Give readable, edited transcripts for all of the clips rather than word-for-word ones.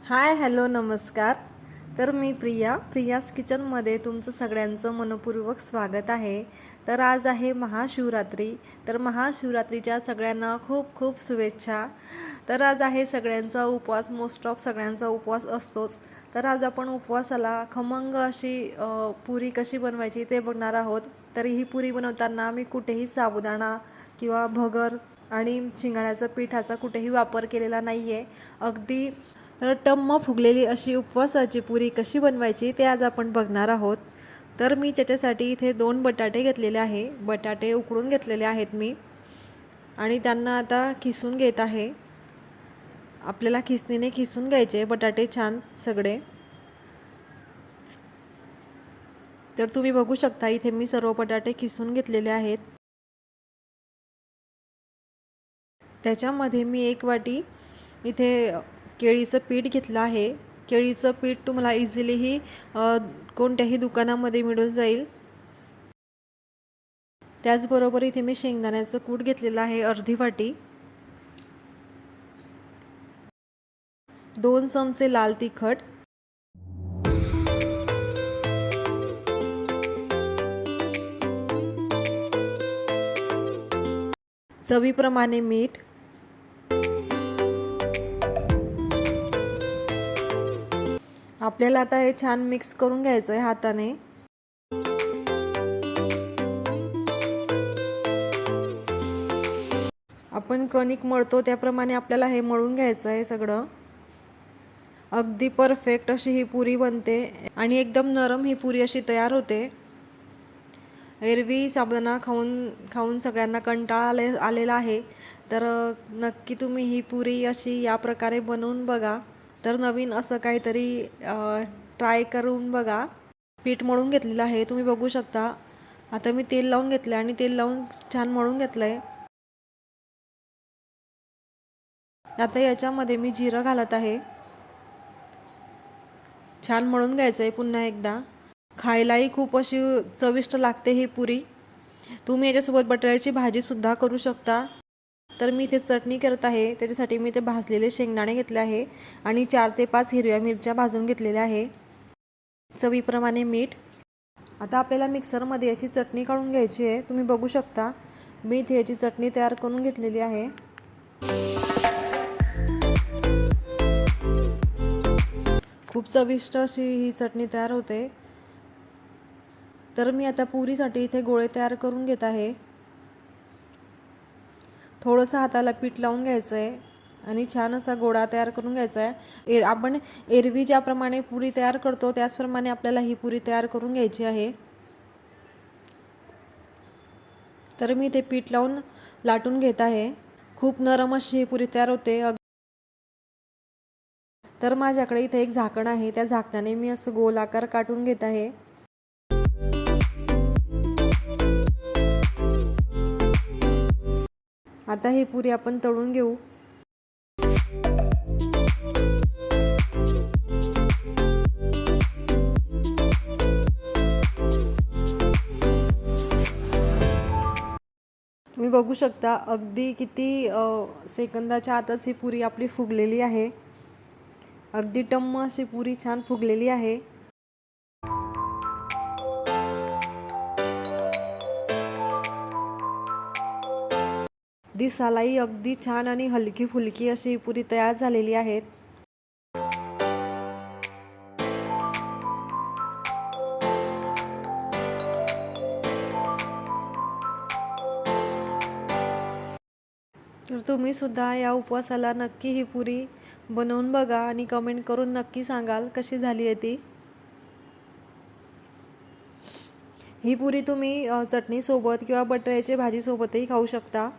Hi hello नमस्कार. तर मी प्रियाज किचनमध्ये तुमचं सगळ्यांचं मनपूर्वक स्वागत आहे. तर आज आहे महाशिवरात्री. तर महाशिवरात्रीच्या सगळ्यांना खूप खूप शुभेच्छा. तर आज आहे सगळ्यांचा उपवास, मोस्ट ऑफ सगळ्यांचा उपवास असतोच. तर आज आपण उपवासाला खमंग अशी पुरी कशी बनवायची ते बघणार आहोत. तर ही पुरी बनवताना मी कुठेही साबुदाणा किंवा भगर आणि शिंगाण्याचं पिठाचा कुठेही वापर केलेला नाही आहे. अगदी तर टम्म फुगलेली अशी उपवासाची पुरी कशी बनवायची ते आज आपण बघणार आहोत. तर मी त्याच्यासाठी इथे 2 बटाटे घेतलेले आहे. बटाटे उकडून घेतलेले आहेत मी आणि त्यांना आता खिसून घेत आहे. आपल्याला खिसणीने खिसून घ्यायचे बटाटे छान सगळे. तर तुम्ही बघू शकता इथे मी सर्व बटाटे खिसून घेतलेले आहेत. त्याच्यामध्ये मी 1 वाटी इथे केळीचं पीठ घेतलं आहे. केळीचं पीठ तुम्हाला इझिलीही कोणत्याही दुकानामध्ये मिळून जाईल. त्याचबरोबर इथे मी शेंगदाण्याचं कूट घेतलेलं आहे अर्धी वाटी. 2 चमचे लाल तिखट, चवीप्रमाणे मीठ, आपल्याला आता हे छान मिक्स करून घ्यायचं आहे हाताने. आपण कणिक मळतो त्याप्रमाणे आपल्याला हे मळून घ्यायचं आहे सगळं. अगदी परफेक्ट अशी ही पुरी बनते आणि एकदम नरम ही पुरी अशी तयार होते. एरवी साबुदाणा खाऊन खाऊन सगळ्यांना कंटाळा आलेला आहे. तर नक्की तुम्ही ही पुरी अशी या प्रकारे बनवून बघा. तर नवीन असं काहीतरी ट्राय करून बघा. पीठ मळून घेतलेलं आहे तुम्ही बघू शकता. आता मी तेल लावून घेतलं आणि तेल लावून छान मळून घेतलं आहे. आता याच्यामध्ये मी जिरं घालत आहे. छान मळून घ्यायचं आहे पुन्हा एकदा. खायलाही खूप अशी चविष्ट लागते ही पुरी. तुम्ही याच्यासोबत बटाट्याची भाजीसुद्धा करू शकता. तर मी इथे चटणी करत आहे. त्याच्यासाठी मी इथे भाजलेले शेंगदाणे घेतले आहे आणि 4 ते 5 हिरव्या मिरच्या भाजून घेतलेल्या आहे. चवीप्रमाणे मीठ. आता आपल्याला मिक्सरमध्ये याची चटणी काढून घ्यायची आहे. तुम्ही बघू शकता मी इथे याची चटणी तयार करून घेतलेली आहे. खूप चविष्ट अशी ही चटणी तयार होते. तर मी आता पुरीसाठी इथे गोळे तयार करून घेत आहे. थोडंसं हाताला पीठ लावून घ्यायचं आहे आणि छान असा गोळा तयार करून घ्यायचा आहे. आपण एरवी ज्याप्रमाणे पुरी तयार करतो त्याचप्रमाणे आपल्याला ही पुरी तयार करून घ्यायची आहे. तर मी ते पीठ लावून लाटून घेत आहे. खूप नरम अशी ही पुरी तयार होते. तर माझ्याकडे इथे एक झाकण आहे. त्या झाकणाने मी असं गोल आकार काढून घेत आहे. आता ही पुरी आपण तळून घेऊ. तुम्ही बघू शकता अगदी किती सेकंदाच्या आतच ही पुरी आपली फुगलेली आहे. अगदी टम्म अशी पुरी छान फुगलेली आहे. दिसायलाही अगदी छान आणि हलकी फुलकी अशी पुरी तयार झालेली आहे. तर तुम्ही सुद्धा या उपवासाला नक्की ही पुरी बनवून बघा आणि कमेंट करून नक्की सांगाल कशी झाली आहे ती. ही पुरी तुम्ही चटणीसोबत किंवा बटाट्याची भाजीसोबतही खाऊ शकता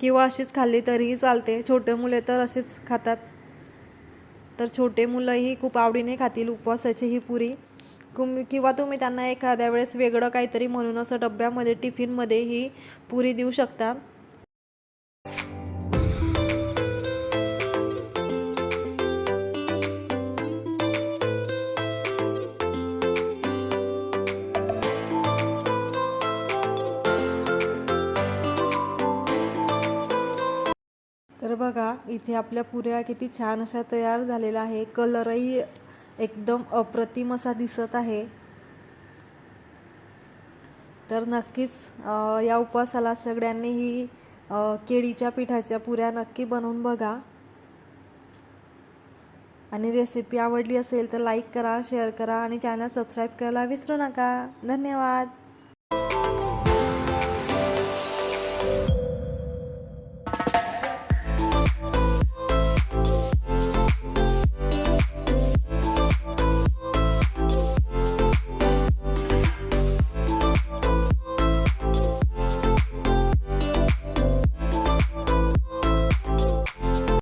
किंवा अशीच खाल्ली तरीही चालते. छोटे मुले तर अशीच खातात. तर छोटे मुलंही खूप आवडीने खातील उपवासाची ही पुरी. किंवा तुम्ही त्यांना एखाद्या वेळेस वेगळं काहीतरी म्हणून असं डब्यामध्ये टिफिनमध्ये ही पुरी देऊ शकता. तर बघा इथे आपल्या पुऱ्या किती छान अशा तयार झालेल्या आहे. कलरही एकदम अप्रतिम असा दिसत आहे. तर नक्कीच या उपवासाला सगळ्यांनी ही केळीच्या पिठाच्या पुऱ्या नक्की बनवून बघा. आणि रेसिपी आवडली असेल तर लाईक करा, शेअर करा आणि चॅनल सबस्क्राईब करायला विसरू नका. धन्यवाद.